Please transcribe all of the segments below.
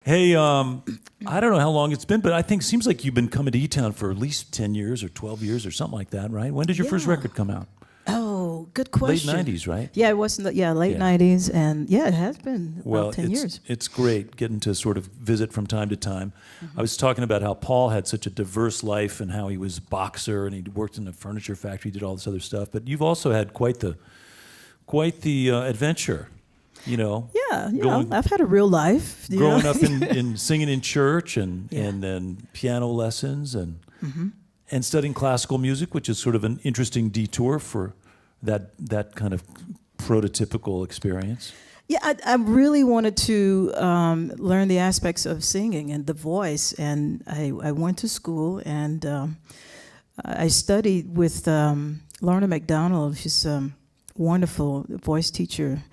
Hey, I don't know how long it's been, but I think it seems like you've been coming to eTown for at least 10 years or 12 years or something like that, right? When did your first record come out? Oh, good question. Late 90s, right? Yeah, it was late 90s, and it has been about 10 years. It's great getting to sort of visit from time to time. I was talking about how Paul had such a diverse life and how he was a boxer and he worked in a furniture factory, did all this other stuff. But you've also had quite the adventure. I've had a real life. Growing up in singing in church and then piano lessons and studying classical music, which is sort of an interesting detour for that kind of prototypical experience. Yeah, I really wanted to learn the aspects of singing and the voice, and I went to school and I studied with Lorna McDonald. She's a wonderful voice teacher.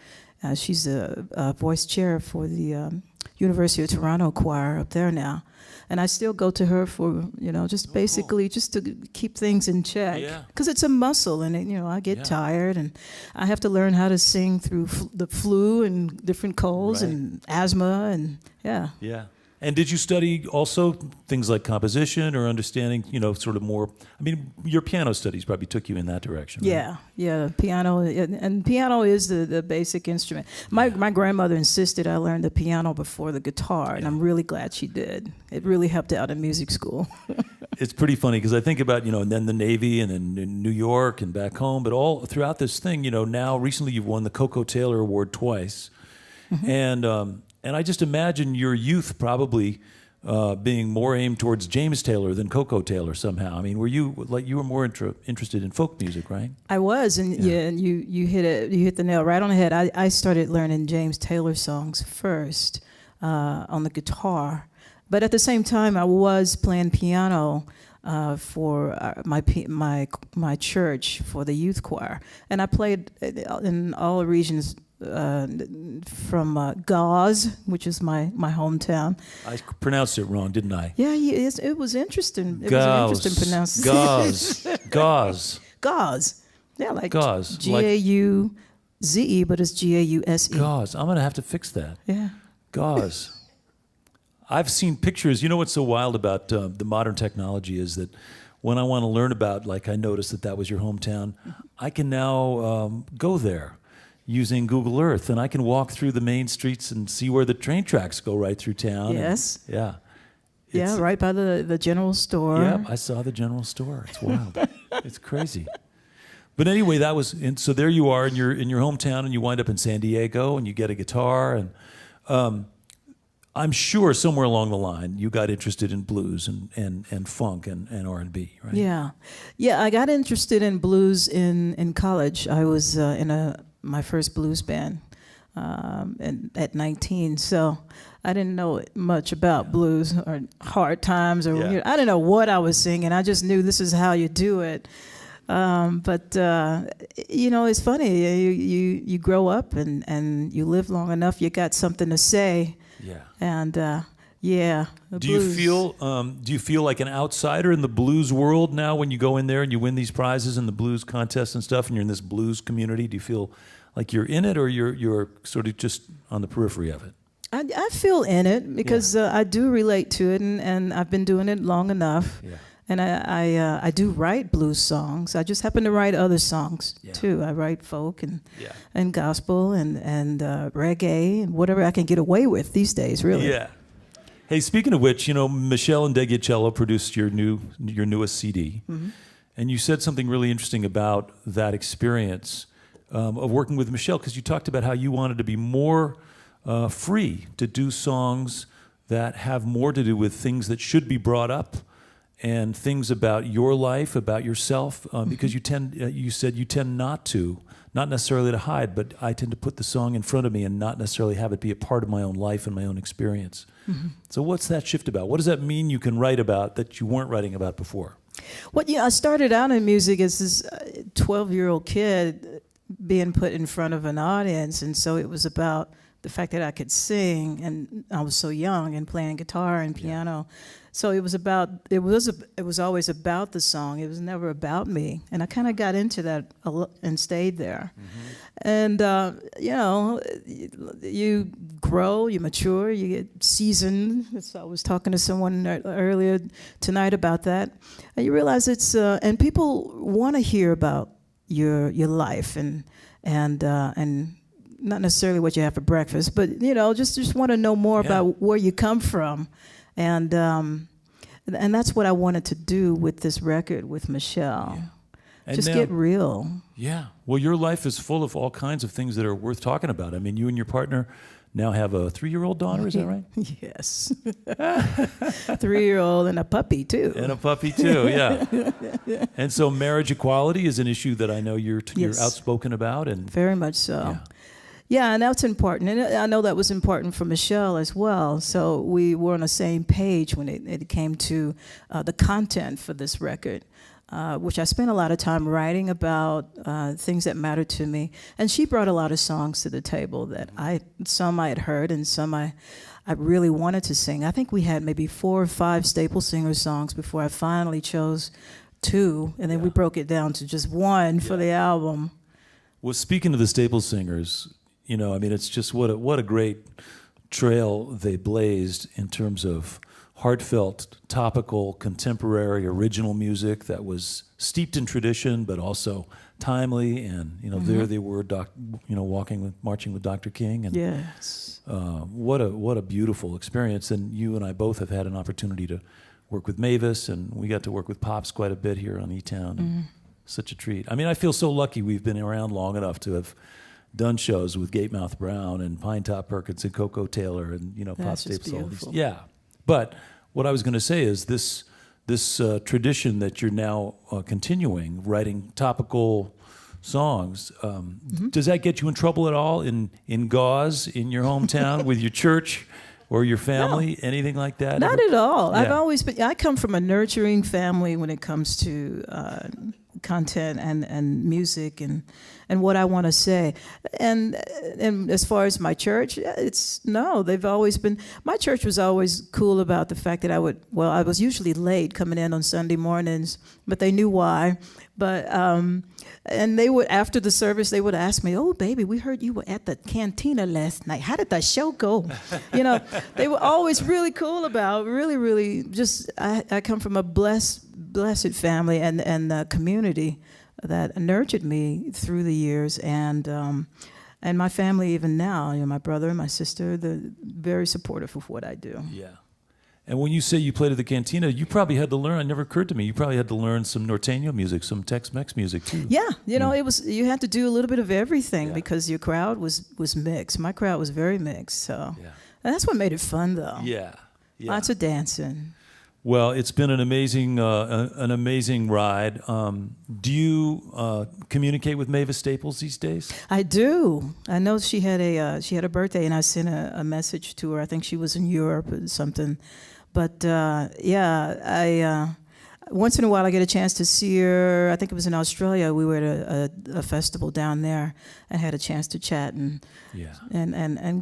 She's a voice chair for the University of Toronto choir up there now. And I still go to her for, just basically just to keep things in check. Because it's a muscle and, I get tired and I have to learn how to sing through the flu and different colds and asthma and, Yeah. And did you study also things like composition or understanding, sort of more, your piano studies probably took you in that direction, right? Yeah, piano, and piano is the basic instrument. My grandmother insisted I learn the piano before the guitar, and I'm really glad she did. It really helped out in music school. It's pretty funny because I think about, and then the Navy and then in New York and back home, but all throughout this thing, now recently you've won the Coco Taylor Award twice, and I just imagine your youth probably being more aimed towards James Taylor than Coco Taylor somehow. Were you more interested in folk music, right? I was, and you hit the nail right on the head. I started learning James Taylor songs first on the guitar, but at the same time I was playing piano for my church for the youth choir, and I played in all regions. From Gauze, which is my hometown. I pronounced it wrong, didn't I? Yeah, it was interesting. It was an interesting pronunciation. Gauze. Gauze. Yeah, like Gauze. Gauze, but it's Gause. Gauze. I'm going to have to fix that. Yeah. Gauze. I've seen pictures. You know what's so wild about the modern technology is that when I want to learn about, I noticed that was your hometown, I can now go there using Google Earth, and I can walk through the main streets and see where the train tracks go right through town. Yes. And, right by the general store. Yeah, I saw the general store. It's wild. It's crazy. But anyway, so there you are in your hometown, and you wind up in San Diego, and you get a guitar, and I'm sure somewhere along the line you got interested in blues and funk and R&B, right? Yeah. I got interested in blues in college. I was in my first blues band at 19, so I didn't know much about blues or hard times or I didn't know what I was singing. I just knew this is how you do it. But it's funny. You grow up and you live long enough. You got something to say. Yeah. And do you feel like an outsider in the blues world now when you go in there and you win these prizes in the blues contests and stuff, and you're in this blues community? Do you feel like you're in it, or you're sort of just on the periphery of it? I feel in it because I do relate to it, and I've been doing it long enough. Yeah. And I do write blues songs. I just happen to write other songs too. I write folk and gospel and reggae and whatever I can get away with these days, really. Yeah. Hey, speaking of which, Michelle and Degiacello produced your newest CD, and you said something really interesting about that experience of working with Michelle, because you talked about how you wanted to be more free to do songs that have more to do with things that should be brought up and things about your life, about yourself, because you said you tend not necessarily to hide, but I tend to put the song in front of me and not necessarily have it be a part of my own life and my own experience. So what's that shift about? What does that mean you can write about that you weren't writing about before? Well, I started out in music as this 12-year-old kid being put in front of an audience, and so it was about the fact that I could sing, and I was so young, and playing guitar and piano. So it was always about the song. It was never about me, and I kind of got into that and stayed there. And you know, you grow, you mature, you get seasoned. So I was talking to someone earlier tonight about that, and you realize it's and people want to hear about your life and not necessarily what you have for breakfast, but you know, just want to know more about where you come from, and that's what I wanted to do with this record with Michelle. Yeah. And just now, get real. Yeah. Well, your life is full of all kinds of things that are worth talking about. I mean, you and your partner now have a 3-year-old daughter, is that right? Yes. 3-year-old and a puppy, too. And a puppy, too, yeah. And so marriage equality is an issue that I know you're outspoken about. And very much so. Yeah, and that's important. And I know that was important for Michelle as well. So we were on the same page when it came to the content for this record. Which I spent a lot of time writing about things that mattered to me. And she brought a lot of songs to the table that some I had heard and some I really wanted to sing. I think we had maybe 4 or 5 Staples Singers songs before I finally chose 2, and then we broke it down to just 1 for the album. Well, speaking of the Staples Singers, you know, I mean, it's just what a great trail they blazed in terms of heartfelt, topical, contemporary, original music that was steeped in tradition, but also timely. And you know, there they were, marching with Dr. King. And yes, what a beautiful experience. And you and I both have had an opportunity to work with Mavis, and we got to work with Pops quite a bit here on eTown. Such a treat. I mean, I feel so lucky we've been around long enough to have done shows with Gatemouth Brown and Pine Top Perkins and Coco Taylor and Pop Staples. All these. Yeah. But what I was going to say is this tradition that you're now continuing, writing topical songs, does that get you in trouble at all in gauze in your hometown with your church or your family, anything like that? Not at all. Yeah. I've always been. I come from a nurturing family when it comes to content and music and what I want to say. And as far as my church, they've always been. My church was always cool about the fact that I was usually late coming in on Sunday mornings, but they knew why. But and they would, after the service, they would ask me, "Oh, baby, we heard you were at the cantina last night. How did the show go?" They were always really cool about, really just, I come from a blessed family and community that nurtured me through the years, and my family even now, my brother and my sister, they're very supportive of what I do. Yeah. And when you say you played at the cantina, you probably had to learn, it never occurred to me, you probably had to learn some norteño music, some Tex-Mex music too. Yeah, you had to do a little bit of everything because your crowd was mixed. My crowd was very mixed, so and that's what made it fun though. Yeah. Lots of dancing. Well, it's been an amazing ride. Do you communicate with Mavis Staples these days? I do. I know she had a birthday, and I sent a message to her. I think she was in Europe or something. But I once in a while I get a chance to see her. I think it was in Australia. We were at a festival down there and had a chance to chat and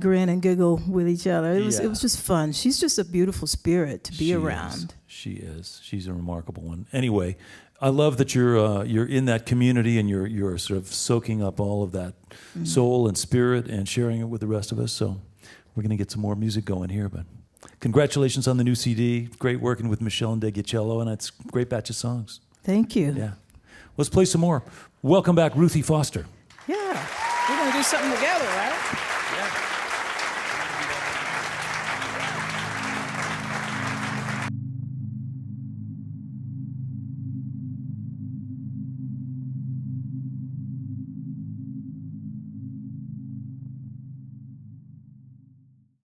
grin and giggle with each other. It was just fun. She's just a beautiful spirit to be around. She is. She's a remarkable one. Anyway, I love that you're in that community and you're sort of soaking up all of that soul and spirit and sharing it with the rest of us. So we're going to get some more music going here, but congratulations on the new CD. Great working with Michelle and Degiacello, and it's a great batch of songs. Thank you. Yeah. Let's play some more. Welcome back, Ruthie Foster. Yeah. We're going to do something together, right? Yeah.